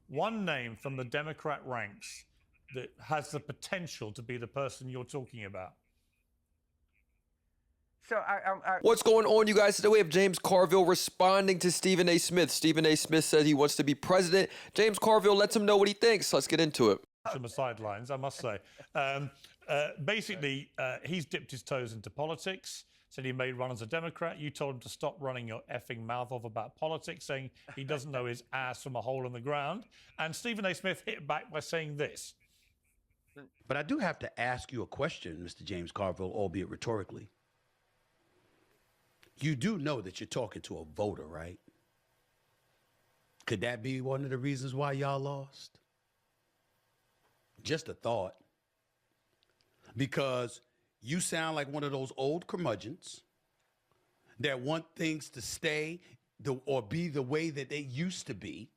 one name from the Democrat ranks that has the potential to be the person you're talking about. So What's going on, you guys? Today we have James Carville responding to Stephen A. Smith. Stephen A. Smith said he wants to be president. James Carville lets him know what he thinks. Let's get into it. From the sidelines, I must say. Basically, he's dipped his toes into politics, said he may run as a Democrat. You told him to stop running your effing mouth off about politics, saying he doesn't know his ass from a hole in the ground. And Stephen A. Smith hit back by saying this. But I do have to ask you a question, Mr. James Carville, albeit rhetorically. You do know that you're talking to a voter, right? Could that be one of the reasons why y'all lost? Just a thought. Because you sound like one of those old curmudgeons that want things to stay or be the way that they used to be,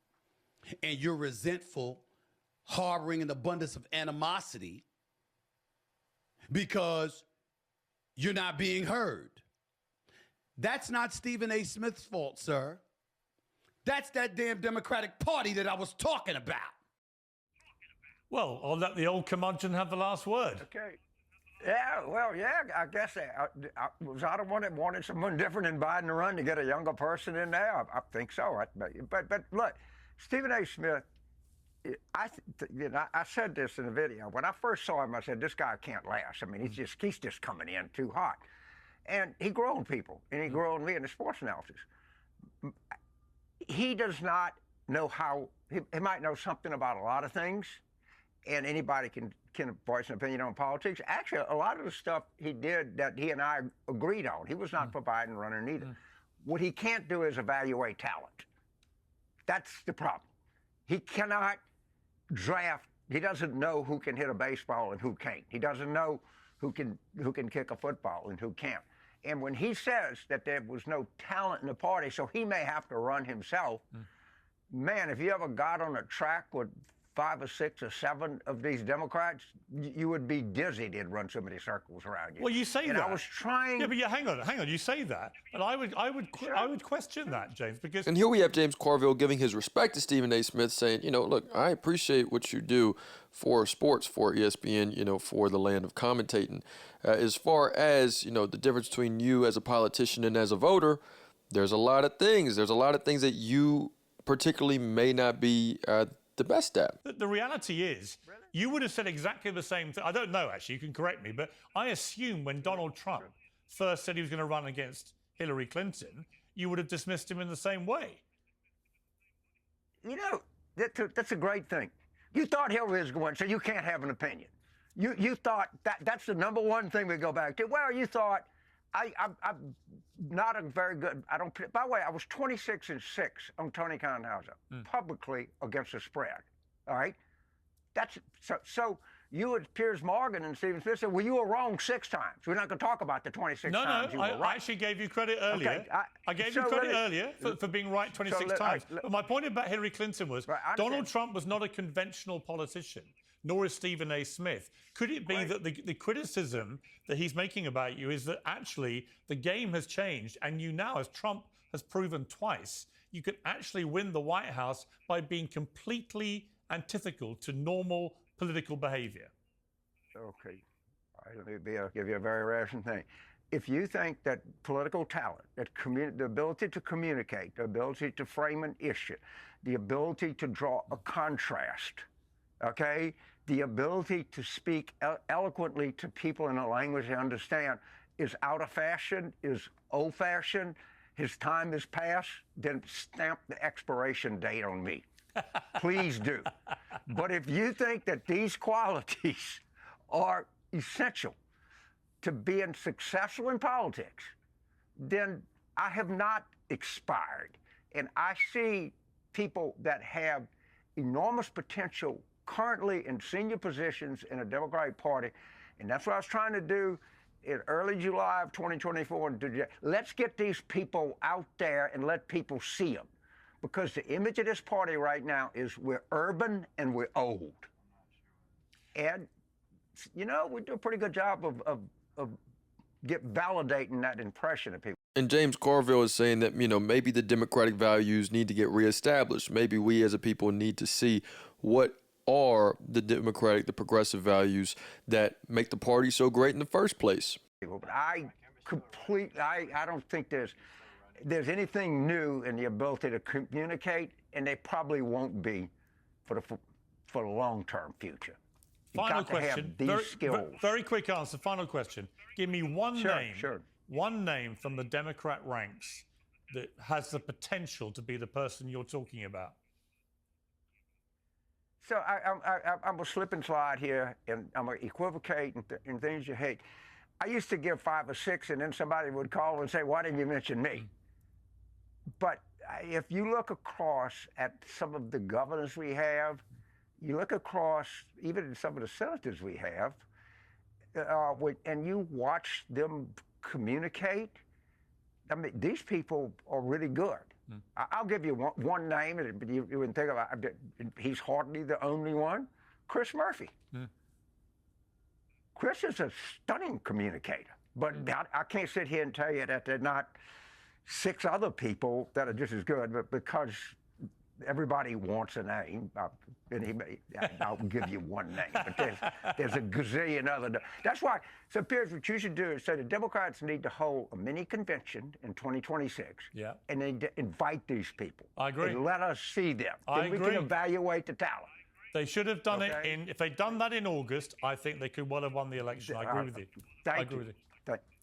and you're resentful, harboring an abundance of animosity because you're not being heard. That's not Stephen A. Smith's fault, sir. That's that damn Democratic Party that I was talking about. Well, I'll let the old curmudgeon have the last word. Okay. Yeah, well, yeah, I guess was I the one that wanted someone different than Biden to run to get a younger person in there? I think so. But look, Stephen A. Smith, I said this in the video. When I first saw him, I said, this guy can't last. I mean, he's just coming in too hot. And he grown people, and he grown me in the sports analysis. He does not know how, he might know something about a lot of things, and anybody can voice an opinion on politics. Actually, a lot of the stuff he did that he and I agreed on, he was not for Biden running either. What he can't do is evaluate talent. That's the problem. He cannot draft. He doesn't know who can hit a baseball and who can't. He doesn't know who can kick a football and who can't. And when he says that there was no talent in the party, so he may have to run himself, man, if you ever got on a track with 5 or 6 or 7 of these Democrats, you would be dizzy. They'd run so many circles around you. Well, you say that. I was trying. Yeah, but hang on. You say that, but I would question that, James, because. And here we have James Carville giving his respect to Stephen A. Smith, saying, you know, look, I appreciate what you do for sports, for ESPN, you know, for the land of commentating. As far as, you know, the difference between you as a politician and as a voter, there's a lot of things. There's a lot of things that you particularly may not be the best at. The reality is, you would have said exactly the same thing. I don't know, actually, you can correct me, but I assume when Donald Trump first said he was going to run against Hillary Clinton, you would have dismissed him in the same way. You know, that's a great thing. You thought Hillary was going, so you can't have an opinion. You thought that's the number one thing we go back to. Well, you thought, I'm not a very good, by the way, I was 26-6 on Tony Conhauser, publicly against the spread, all right? That's, so you at Piers Morgan and Stephen Smith said, well, you were wrong 6 times. We're not going to talk about the 26 times you were right. I actually gave you credit earlier. Okay, I gave you credit earlier for being right 26 times. But my point about Hillary Clinton was Donald Trump was not a conventional politician, nor is Stephen A. Smith. Could it be that the criticism that he's making about you is that actually the game has changed and you now, as Trump has proven twice, you can actually win the White House by being completely antithetical to normal political behavior? Okay. All right, let me give you a very rational thing. If you think that political talent, that the ability to communicate, the ability to frame an issue, the ability to draw a contrast, okay, the ability to speak eloquently to people in a language they understand is out of fashion, is old-fashioned, his time is past, then stamp the expiration date on me. Please do. But if you think that these qualities are essential to being successful in politics, then I have not expired. And I see people that have enormous potential currently in senior positions in the Democratic Party, and that's what I was trying to do in early July of 2024. Let's get these people out there and let people see them, because the image of this party right now is we're urban and we're old. And, you know, we do a pretty good job of validating that impression of people. And James Carville is saying that, maybe the democratic values need to get reestablished. Maybe we as a people need to see what are the democratic, the progressive values that make the party so great in the first place. But I don't think there's anything new in the ability to communicate, and they probably won't be for the long-term future. Final question. Very quick answer. Final question. Give me one name. Sure. One name from the Democrat ranks that has the potential to be the person you're talking about. So I'm a slip and slide here, and I'm going to equivocate in things you hate. I used to give 5 or 6, and then somebody would call and say, "Why didn't you mention me?" But if you look across at some of the governors we have, you look across even some of the senators we have, and you watch them communicate, I mean, these people are really good. I'll give you one name, but you wouldn't think about it. He's hardly the only one. Chris Murphy. Chris is a stunning communicator, but I can't sit here and tell you that there are not 6 other people that are just as good, but because everybody wants a name, I'll give you one name, but there's a gazillion other. That's why, so Piers, what you should do is say the Democrats need to hold a mini convention in 2026, and then invite these people. I agree. And let us see them. I agree. We can evaluate the talent. They should have done it if they'd done that in August, I think they could well have won the election. I agree with you. I agree with you.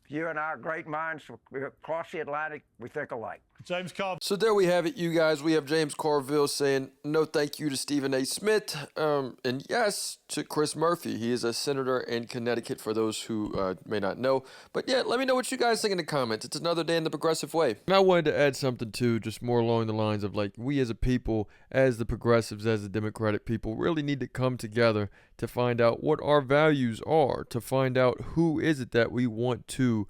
You and I are great minds. We're across the Atlantic. We think alike. James Carville. So there we have it, you guys. We have James Carville saying no thank you to Stephen A. Smith, and yes to Chris Murphy. He is a senator in Connecticut, for those who may not know. But yeah, let me know what you guys think in the comments. It's another day in the progressive way. And I wanted to add something too, just more along the lines of like, we as a people, as the progressives, as the Democratic people, really need to come together to find out what our values are, to find out who is it that we want to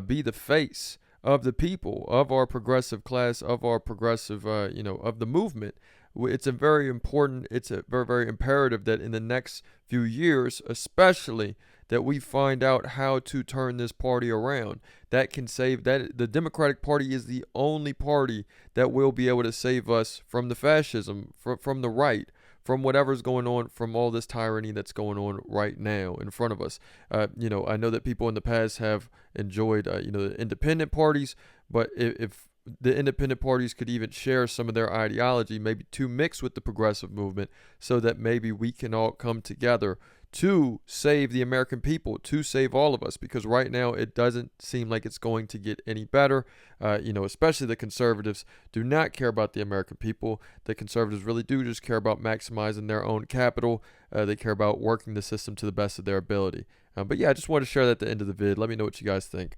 be the face of the people, of our progressive class, of our progressive, of the movement. It's a very important, it's a very, very imperative that in the next few years, especially, that we find out how to turn this party around. That can save, that the Democratic Party is the only party that will be able to save us from the fascism, from the right, from whatever's going on, from all this tyranny that's going on right now in front of us. I know that people in the past have enjoyed, the independent parties, but if the independent parties could even share some of their ideology, maybe to mix with the progressive movement, so that maybe we can all come together to save the American people, to save all of us, because right now it doesn't seem like it's going to get any better. Especially the conservatives do not care about the American people. The conservatives really do just care about maximizing their own capital. They care about working the system to the best of their ability. But yeah, I just wanted to share that at the end of the vid. Let me know what you guys think.